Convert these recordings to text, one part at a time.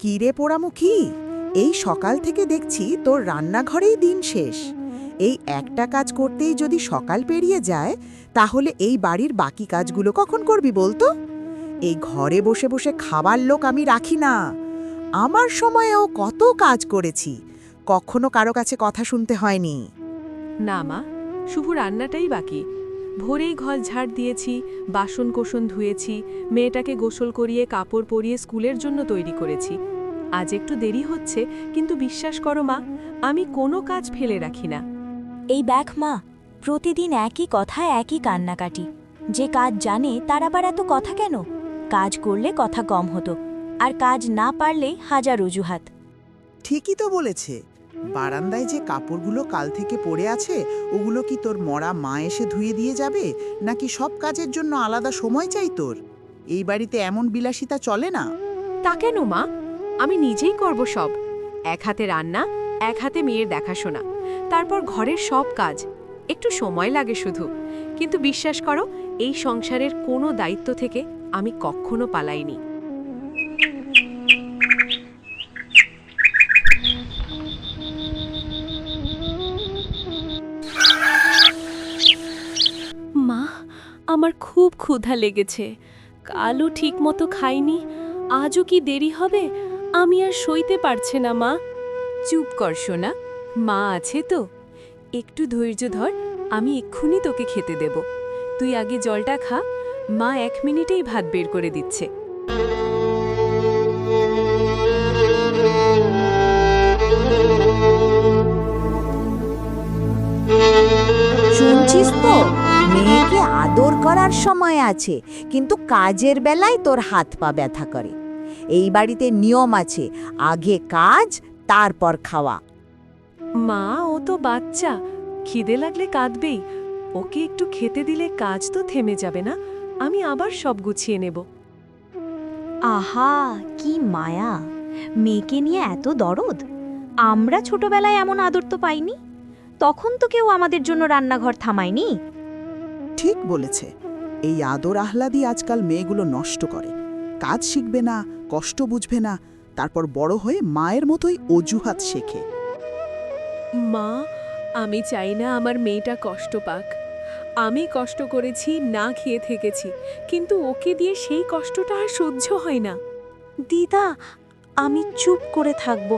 কি রে পোড়ামুখী, এই সকাল থেকে দেখছি তোর রান্নাঘরেই দিন শেষ। এই একটা কাজ করতেই যদি সকাল পেরিয়ে যায়, তাহলে এই বাড়ির বাকি কাজগুলো কখন করবি বলতো? এই ঘরে বসে বসে খাবার লোক আমি রাখি না। আমার সময়েও কত কাজ করেছি, কখনো কারো কাছে কথা শুনতে হয়নি। না মা, শুধু রান্নাটাই বাকি। ভোরেই ঘর ঝাড় দিয়েছি, বাসন কোসন ধুয়েছি, মেয়েটাকে গোসল করিয়ে কাপড় পরিয়ে স্কুলের জন্য তৈরি করেছি। আজ একটু দেরি হচ্ছে, কিন্তু বিশ্বাস করো মা, আমি কোনো কাজ ফেলে রাখি না। এই দেখ মা, প্রতিদিন একই কথা, একই কান্নাকাটি। যে কাজ জানে তার আবার এত কথা কেন? কাজ করলে কথা কম হতো, আর কাজ না পারলে হাজার অজুহাত। ঠিকই তো বলেছে। বারান্দায় যে কাপড়গুলো কাল থেকে পড়ে আছে, ওগুলো কি তোর মরা মা এসে ধুয়ে দিয়ে যাবে, নাকি সব কাজের জন্য আলাদা সময় চাই তোর? এই বাড়িতে এমন বিলাসিতা চলে না। তা কেন মা? আমি নিজেই করব সব। এক হাতে রান্না, এক হাতে মেয়ের দেখাশোনা, তারপর ঘরের সব কাজ। একটু সময় লাগে শুধু, কিন্তু বিশ্বাস করো, এই সংসারের কোনো দায়িত্ব থেকে আমি কখনো পালাইনি। মা, আমার খুব ক্ষুধা লেগেছে। কালও ঠিকমতো খাইনি, আজও কি দেরি হবে? আমি আর সইতে পারছি না মা। চুপ কর সোনা, মা আছে তো। একটু ধৈর্য ধর, আমি এক্ষুনি তোকে খেতে দেব। তুই আগে জলটা খা, মা 1 মিনিটেই ভাত বের করে দিচ্ছে। শুনছিস তো, মেয়েকে আদর করার সময় আছে, কিন্তু কাজের বেলায় তোর হাত পা ব্যথা করে। এই বাড়িতে নিয়ম আছে, আগে কাজ তারপর খাওয়া। মা, ও তো বাচ্চা, খিদে লাগলে কাঁদবেই। ওকে একটু খেতে দিলে কাজ তো থেমে যাবে না। আমি আবার সব গুছিয়ে নেব। আহা, কি মায়া! মেয়েকে নিয়ে এত দরদ। আমরা ছোটবেলায় এমন আদর তো পাইনি। তখন তো কেউ আমাদের জন্য রান্নাঘর থামায়নি। ঠিক বলেছে। এই আদর আহ্লাদি আজকাল মেয়েগুলো নষ্ট করে। কাজ শিখবে না, কষ্ট বুঝবে না, তারপর বড় হয়ে মায়ের মতোই অজুহাত শেখে। মা, আমি চাই না আমার মেয়েটা কষ্ট পাক। আমি কষ্ট করেছি, না খেয়ে থেকেছি, কিন্তু ওকে দিয়ে সেই কষ্টটা আর সহ্য হয় না। দিদা, আমি চুপ করে থাকব,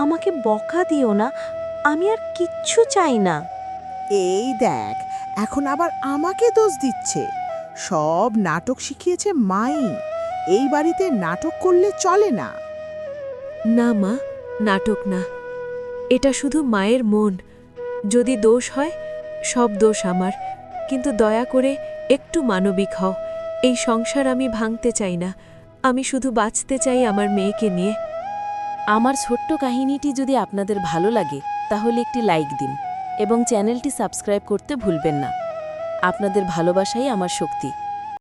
আমাকে বকা দিও না। আমি আর কিচ্ছু চাই না। এই দেখ, এখন আবার আমাকে দোষ দিচ্ছে। সব নাটক শিখিয়েছে মাই। এই বাড়িতে নাটক করলে চলে না। না মা, নাটক না। এটা শুধু মায়ের মন। যদি দোষ হয়, সব দোষ আমার। কিন্তু দয়া করে একটু মানবিক হও। এই সংসার আমি ভাঙতে চাই না। আমি শুধু বাঁচতে চাই আমার মেয়েকে নিয়ে। আমার ছোট্ট কাহিনীটি যদি আপনাদের ভালো লাগে, তাহলে একটি লাইক দিন এবং চ্যানেলটি সাবস্ক্রাইব করতে ভুলবেন না। আপনাদের ভালোবাসাই আমার শক্তি।